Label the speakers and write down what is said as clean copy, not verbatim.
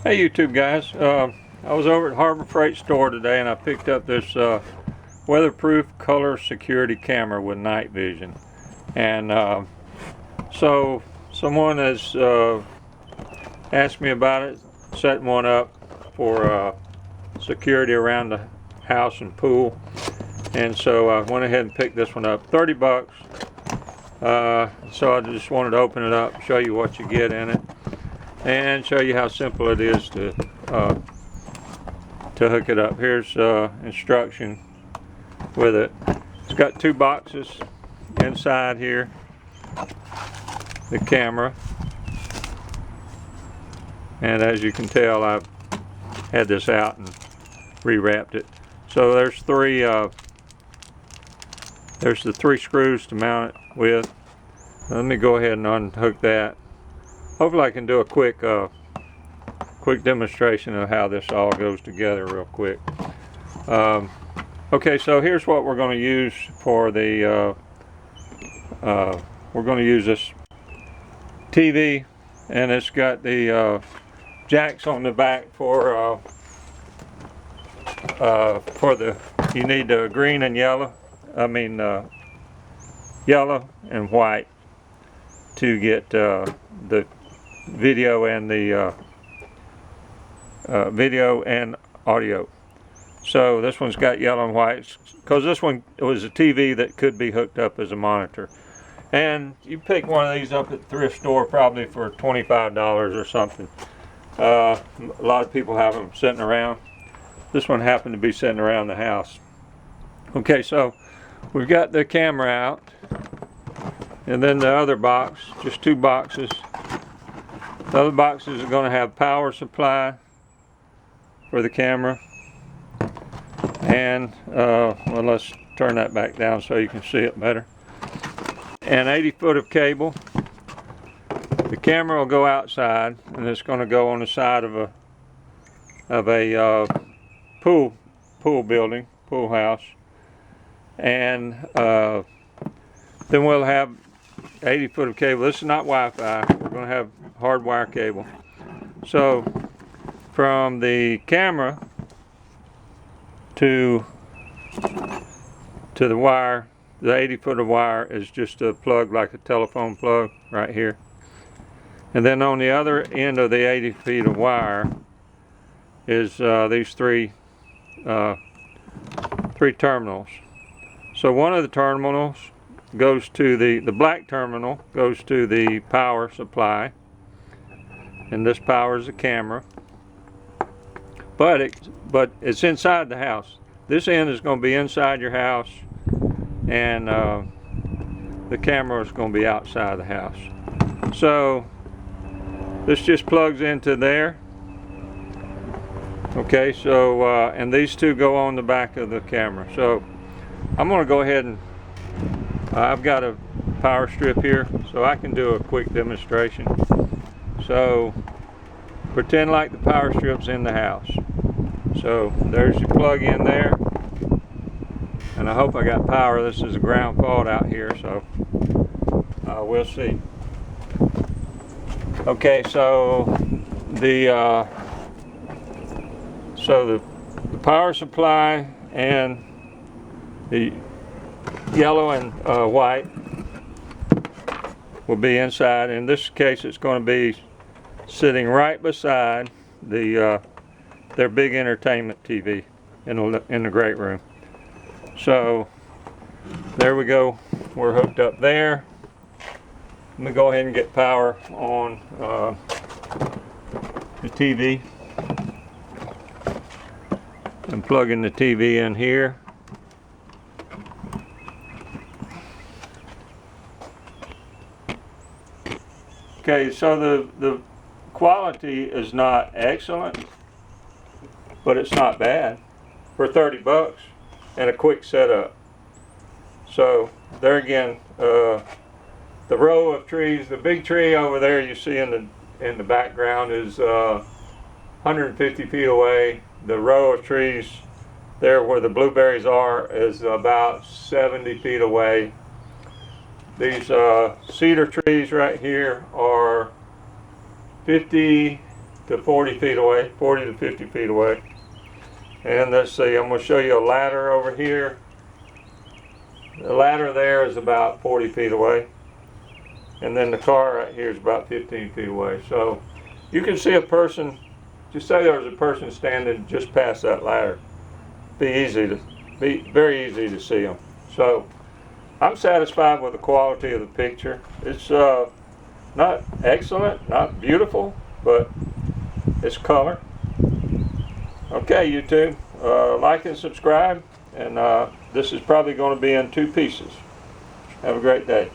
Speaker 1: Hey YouTube guys, I was over at Harbor Freight store today and I picked up this weatherproof color security camera with night vision. And so someone has asked me about it, setting one up for security around the house and pool. And so I went ahead and picked this one up, 30 bucks. So I just wanted to open it up, show you what you get in it, and show you how simple it is to hook it up. Here's instruction with it. It's got two boxes inside here, the camera, and as you can tell, I've had this out and rewrapped it. So there's the three screws to mount it with. Let me go ahead and unhook that. Hopefully I can do a quick demonstration of how this all goes together real quick. Okay, so here's what we're going to use for the we're going to use this TV, and it's got the jacks on the back for the, you need the green and yellow, yellow and white to get the video and the video and audio. So this one's got yellow and white because this one was a TV that could be hooked up as a monitor. And you pick one of these up at the thrift store probably for $25 or something. A lot of people have them sitting around. This one happened to be sitting around the house. Okay, so we've got the camera out, and then the other box, just two boxes. The other boxes are going to have power supply for the camera, and well, let's turn that back down so you can see it better. And 80 foot of cable. The camera will go outside, and it's going to go on the side of a pool building, pool house, and then we'll have 80 foot of cable. This is not Wi-Fi. We're going to have hardwire cable. So from the camera to the wire, the 80 foot of wire is just a plug, like a telephone plug right here. And then on the other end of the 80 feet of wire is these three terminals. So one of the terminals goes to the black terminal goes to the power supply, and this powers the camera. But it's inside the house. This end is going to be inside your house, and the camera is going to be outside the house. So this just plugs into there. Okay, so and these two go on the back of the camera. So I'm going to go ahead and I've got a power strip here, so I can do a quick demonstration. So pretend like the power strip's in the house. So there's your plug in there, and I hope I got power. This is a ground fault out here, so we'll see. Okay, so the power supply and the yellow and white will be inside. In this case, it's going to be sitting right beside their big entertainment TV in the great room. So there we go. We're hooked up there. Let me go ahead and get power on the TV. I'm plugging the TV in here. Okay, so the quality is not excellent, but it's not bad for 30 bucks and a quick setup. So there again, the row of trees, the big tree over there you see in the background is 150 feet away. The row of trees there where the blueberries are is about 70 feet away. These cedar trees right here are 50 to 40 feet away, 40 to 50 feet away. And let's see, I'm going to show you a ladder over here. The ladder there is about 40 feet away. And then the car right here is about 15 feet away. So you can see a person, just say there was a person standing just past that ladder. Be very easy to see them. So I'm satisfied with the quality of the picture. It's not excellent, not beautiful, but it's color. Okay, YouTube, like and subscribe, and this is probably going to be in 2 pieces. Have a great day.